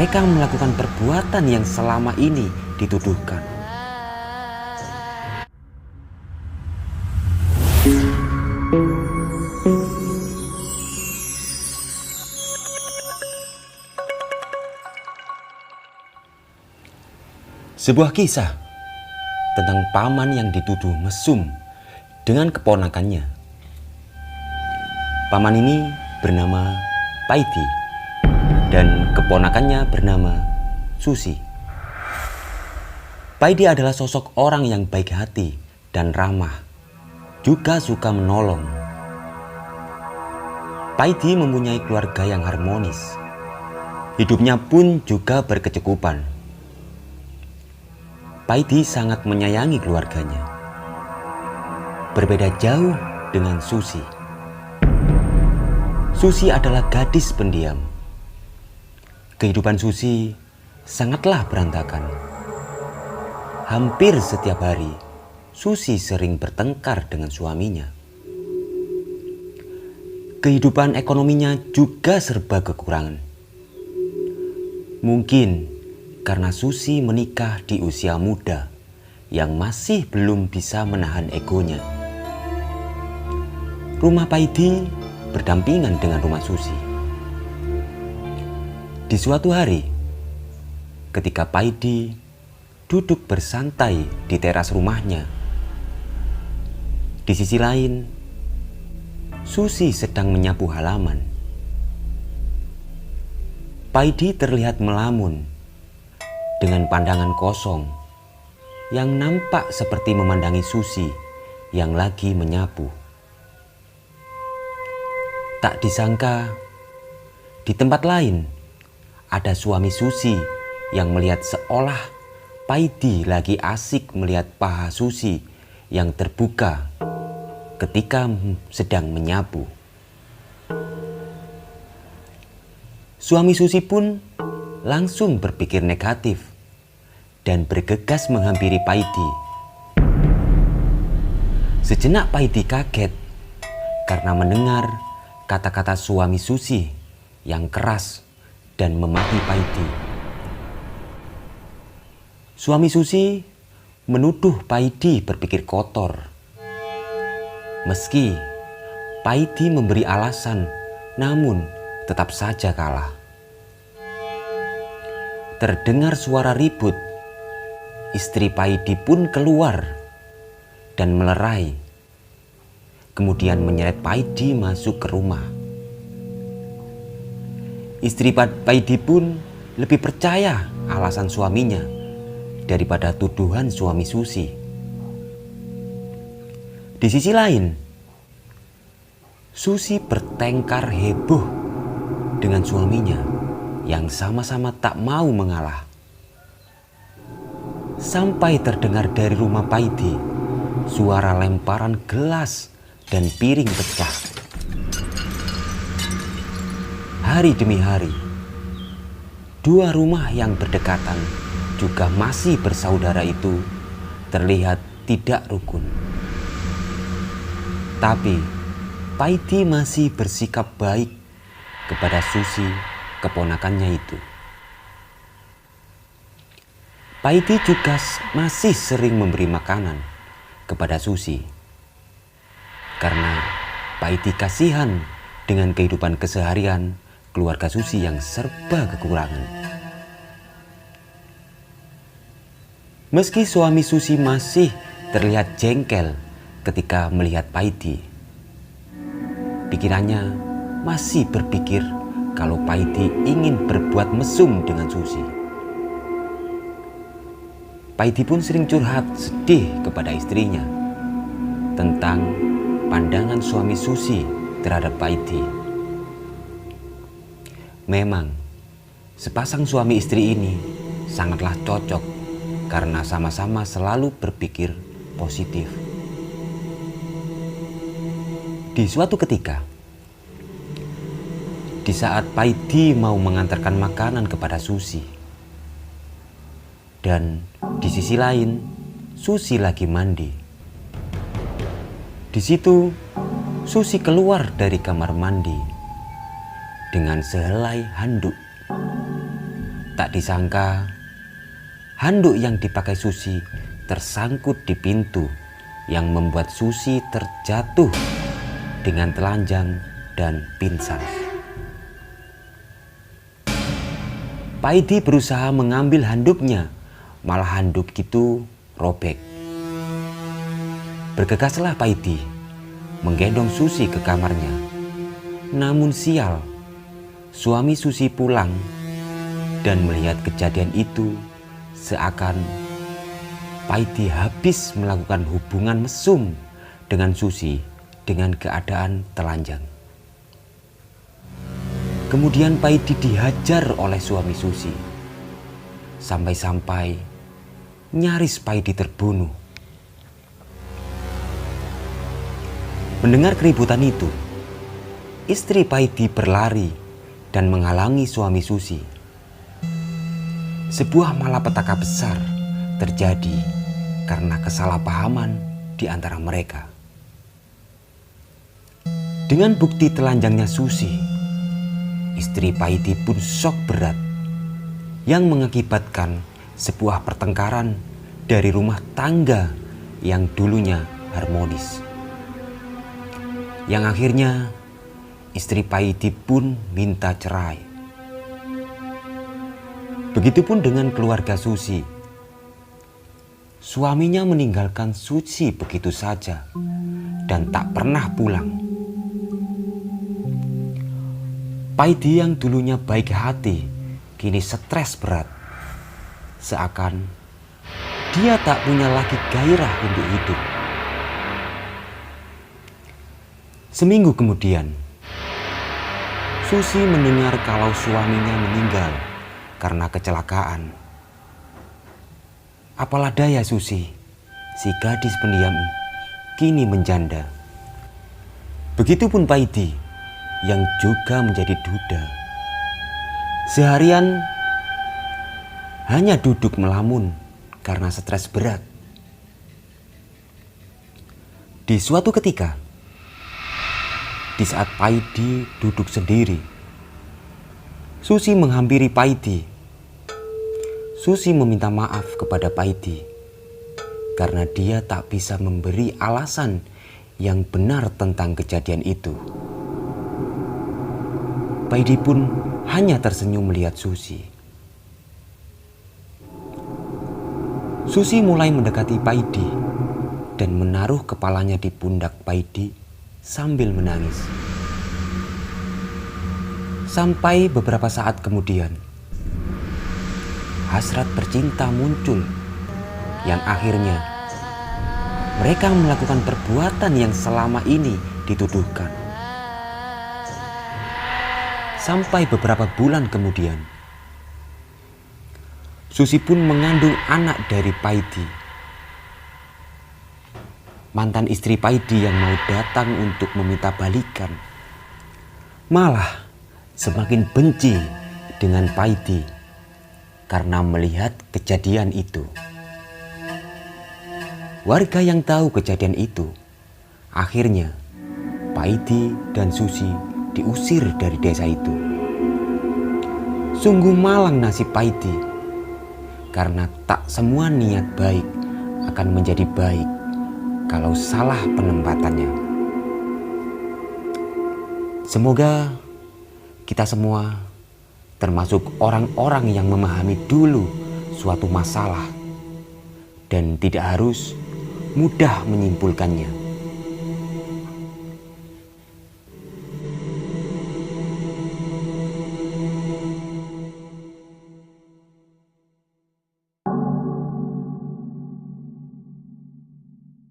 mereka melakukan perbuatan yang selama ini dituduhkan. Sebuah kisah tentang paman yang dituduh mesum dengan keponakannya. Paman ini bernama Paidi dan keponakannya bernama Susi. Paidi adalah sosok orang yang baik hati dan ramah, juga suka menolong. Paidi mempunyai keluarga yang harmonis. Hidupnya pun juga berkecukupan. Paidi sangat menyayangi keluarganya. Berbeda jauh dengan Susi. Susi adalah gadis pendiam. Kehidupan Susi sangatlah berantakan. Hampir setiap hari, Susi sering bertengkar dengan suaminya. Kehidupan ekonominya juga serba kekurangan. Mungkin karena Susi menikah di usia muda yang masih belum bisa menahan egonya. Rumah Paidi berdampingan dengan rumah Susi. Di suatu hari, ketika Paidi duduk bersantai di teras rumahnya, di sisi lain, Susi sedang menyapu halaman. Paidi terlihat melamun dengan pandangan kosong yang nampak seperti memandangi Susi yang lagi menyapu. Tak disangka, di tempat lain ada suami Susi yang melihat seolah Paidi lagi asik melihat paha Susi yang terbuka ketika sedang menyapu. Suami Susi pun langsung berpikir negatif dan bergegas menghampiri Paidi. Sejenak Paidi kaget karena mendengar kata-kata suami Susi yang keras dan memaki Paidi. Suami Susi menuduh Paidi berpikir kotor. Meski Paidi memberi alasan, namun tetap saja kalah. Terdengar suara ribut. Istri Paidi pun keluar dan melerai. Kemudian menyeret Paidi masuk ke rumah. Istri Paidi pun lebih percaya alasan suaminya daripada tuduhan suami Susi. Di sisi lain, Susi bertengkar heboh dengan suaminya yang sama-sama tak mau mengalah. Sampai terdengar dari rumah Paidi suara lemparan gelas dan piring pecah. Hari demi hari, dua rumah yang berdekatan juga masih bersaudara itu terlihat tidak rukun. Tapi Paidi masih bersikap baik kepada Susi, keponakannya itu. Paidi juga masih sering memberi makanan kepada Susi karena Paidi kasihan dengan kehidupan keseharian keluarga Susi yang serba kekurangan. Meski suami Susi masih terlihat jengkel ketika melihat Paidi, pikirannya masih berpikir kalau Paidi ingin berbuat mesum dengan Susi. Paidi pun sering curhat sedih kepada istrinya tentang pandangan suami Susi terhadap Paidi. Memang, sepasang suami istri ini sangatlah cocok karena sama-sama selalu berpikir positif. Di suatu ketika, di saat Paidi mau mengantarkan makanan kepada Susi, dan di sisi lain Susi lagi mandi. Di situ Susi keluar dari kamar mandi dengan sehelai handuk. Tak disangka, handuk yang dipakai Susi tersangkut di pintu yang membuat Susi terjatuh dengan telanjang dan pingsan. Paidi berusaha mengambil handuknya, malah handuk itu robek. Bergegaslah Paidi menggendong Susi ke kamarnya. Namun sial, suami Susi pulang dan melihat kejadian itu seakan Paidi habis melakukan hubungan mesum dengan Susi dengan keadaan telanjang. Kemudian Paidi dihajar oleh suami Susi. Sampai-sampai nyaris Paidi terbunuh. Mendengar keributan itu, istri Paidi berlari dan menghalangi suami Susi. Sebuah malapetaka besar terjadi karena kesalahpahaman di antara mereka. Dengan bukti telanjangnya Susi, istri Paidi pun syok berat yang mengakibatkan sebuah pertengkaran dari rumah tangga yang dulunya harmonis. Yang akhirnya istri Paidi pun minta cerai. Begitupun dengan keluarga Susi. Suaminya meninggalkan Susi begitu saja dan tak pernah pulang. Paidi yang dulunya baik hati kini stres berat. Seakan dia tak punya lagi gairah untuk hidup. Seminggu kemudian, Susi mendengar kalau suaminya meninggal karena kecelakaan. Apalah daya Susi, si gadis pendiam kini menjanda. Begitupun Paidi yang juga menjadi duda. Seharian hanya duduk melamun karena stres berat. Di suatu ketika, di saat Paidi duduk sendiri, Susi menghampiri Paidi. Susi meminta maaf kepada Paidi karena dia tak bisa memberi alasan yang benar tentang kejadian itu. Paidi pun hanya tersenyum melihat Susi. Susi mulai mendekati Paidi dan menaruh kepalanya di pundak Paidi sambil menangis. Sampai beberapa saat kemudian, hasrat bercinta muncul yang akhirnya mereka melakukan perbuatan yang selama ini dituduhkan. Sampai beberapa bulan kemudian, Susi pun mengandung anak dari Paidi. Mantan istri Paidi yang mau datang untuk meminta balikan malah semakin benci dengan Paidi karena melihat kejadian itu. Warga yang tahu kejadian itu, akhirnya Paidi dan Susi diusir dari desa itu. Sungguh malang nasib Paidi, karena tak semua niat baik akan menjadi baik kalau salah penempatannya. Semoga kita semua, termasuk orang-orang yang memahami dulu suatu masalah dan tidak harus mudah menyimpulkannya,